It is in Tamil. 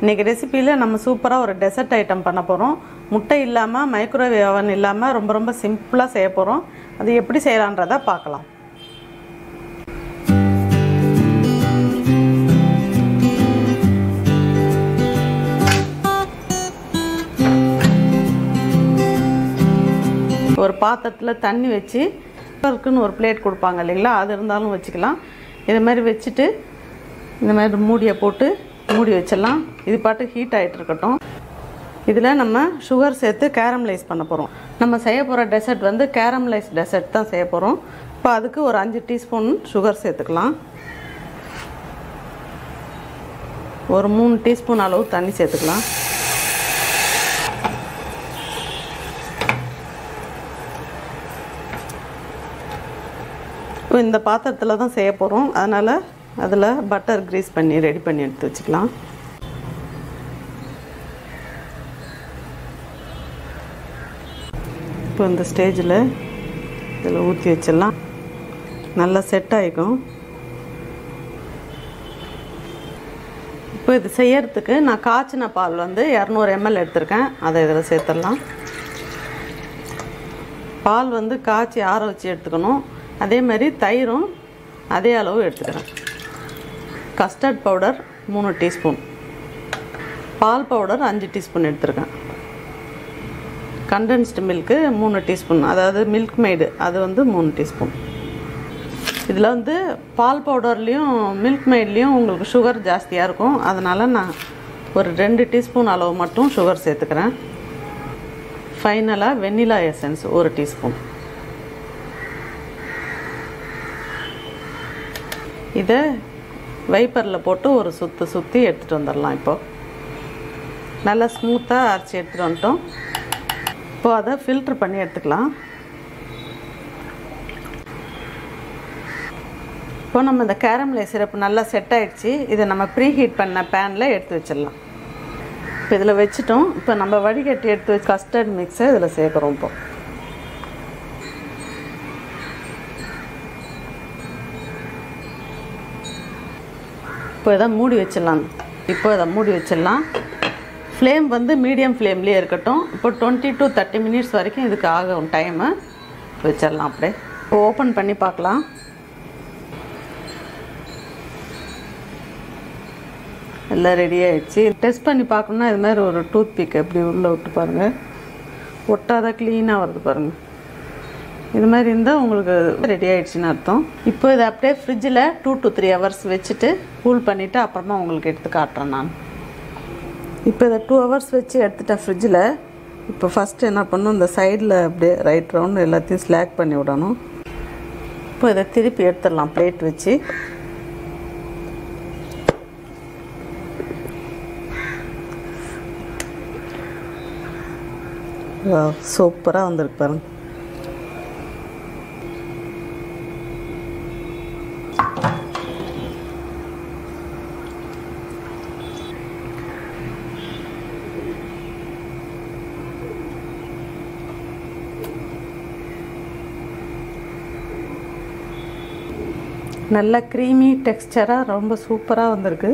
இன்றைக்கி ரெசிபியில் நம்ம சூப்பராக ஒரு டெசர்ட் ஐட்டம் பண்ண போகிறோம். முட்டை இல்லாமல், மைக்ரோவேவ் அவன் இல்லாமல் ரொம்ப சிம்பிளாக செய்ய போகிறோம். அது எப்படி செய்யலான்றதை பார்க்கலாம். ஒரு பாத்திரத்தில் தண்ணி வச்சு அதுக்குன்னு ஒரு பிளேட் கொடுப்பாங்க இல்லைங்களா, அது இருந்தாலும் வச்சுக்கலாம். இது மாதிரி வச்சுட்டு இந்த மாதிரி மூடியை போட்டு மூடி வச்சிடலாம். இது பாட்டு ஹீட் ஆகிட்டு இருக்கட்டும். இதில் நம்ம சுகர் சேர்த்து கேரமலைஸ் பண்ண போகிறோம். நம்ம செய்ய போகிற டெசர்ட் வந்து கேரமலைஸ் டெசர்ட் தான் செய்ய போகிறோம். இப்போ அதுக்கு ஒரு 5 டீஸ்பூன் சுகர் சேர்த்துக்கலாம். ஒரு 3 டீஸ்பூன் அளவு தண்ணி சேர்த்துக்கலாம். இந்த பாத்திரத்தில் தான் செய்ய போகிறோம், அதனால் அதில் பட்டர் கிரீஸ் பண்ணி ரெடி பண்ணி எடுத்து வச்சுக்கலாம். இப்போ இந்த ஸ்டேஜில் இதில் ஊற்றி வச்சிடலாம். நல்லா செட் ஆகிக்கும். இப்போ இது செய்யறதுக்கு நான் காய்ச்சின பால் வந்து 200 ml எடுத்திருக்கேன். அதை இதில் சேர்த்துடலாம். பால் வந்து காய்ச்சி ஆற வச்சு எடுத்துக்கணும். அதே மாதிரி தயிரும் அதே அளவு எடுத்துக்கிறேன். கஸ்டர்ட் பவுடர் 3 டீஸ்பூன், பால் பவுடர் 5 டீஸ்பூன் எடுத்துருக்கேன். கண்டென்ஸ்டு மில்க்கு 3 டீஸ்பூன், அதாவது மில்க் மெய்டு அது வந்து 3 டீஸ்பூன். இதில் வந்து பால் பவுடர்லேயும் மில்க் மெய்ட்லேயும் உங்களுக்கு சுகர் ஜாஸ்தியாக இருக்கும். அதனால் நான் ஒரு 2 டீஸ்பூன் அளவு மட்டும் சுகர் சேர்த்துக்கிறேன். ஃபைனலாக வெண்ணிலா எசன்ஸ் 1 டீஸ்பூன். இதை வைப்பரில் போட்டு ஒரு சுற்றி எடுத்துகிட்டு வந்துடலாம். இப்போது நல்லா ஸ்மூத்தாக அரைச்சி எடுத்துகிட்டு வந்துட்டோம். இப்போது அதை ஃபில்ட்ரு பண்ணி எடுத்துக்கலாம். இப்போ நம்ம இந்த கேரமலைஸ் சிரப் நல்லா செட் ஆகிடுச்சு. இதை நம்ம ப்ரீ ஹீட் பண்ண பேனில் எடுத்து வச்சிடலாம். இப்போ இதில் வச்சுட்டோம். இப்போ நம்ம வடிகட்டி எடுத்து வச்சு கஸ்டர்ட் மிக்ஸை இதில் சேர்க்குறோம். இப்போ இதை மூடி வச்சிடலாம். ஃப்ளேம் வந்து மீடியம் ஃப்ளேம்லேயே இருக்கட்டும். இப்போ 20 to 30 மினிட்ஸ் வரைக்கும் இதுக்கு ஆகும் டைமு. வச்சிடலாம். அப்படியே இப்போ ஓப்பன் பண்ணி பார்க்கலாம். எல்லாம் ரெடி ஆகிடுச்சு. டெஸ்ட் பண்ணி பார்க்கணுன்னா இது மாதிரி ஒரு டூத் பிக் எப்படி உள்ளே விட்டு பாருங்கள். ஒட்டாத க்ளீனாக வருது பாருங்கள். இது மாதிரி இருந்தால் உங்களுக்கு ரெடி ஆகிடுச்சின்னு அர்த்தம். இப்போ இதை அப்படியே ஃப்ரிட்ஜில் 2 to 3 hours வச்சுட்டு கூல் பண்ணிவிட்டு அப்புறமா உங்களுக்கு எடுத்து காட்டுறேன் நான். இப்போ இதை 2 hours வச்சு எடுத்துட்டேன் ஃப்ரிட்ஜில். இப்போ ஃபஸ்ட்டு என்ன பண்ணணும், இந்த சைடில் அப்படியே ரைட் ரவுண்ட் எல்லாத்தையும் ஸ்லாக் பண்ணி விடணும். இப்போ இதை திருப்பி எடுத்துடலாம் பிளேட் வச்சு. சூப்பராக வந்திருக்கு பாருங்க. நல்ல க்ரீமி டெக்ஸ்சராக ரொம்ப சூப்பராக வந்திருக்கு.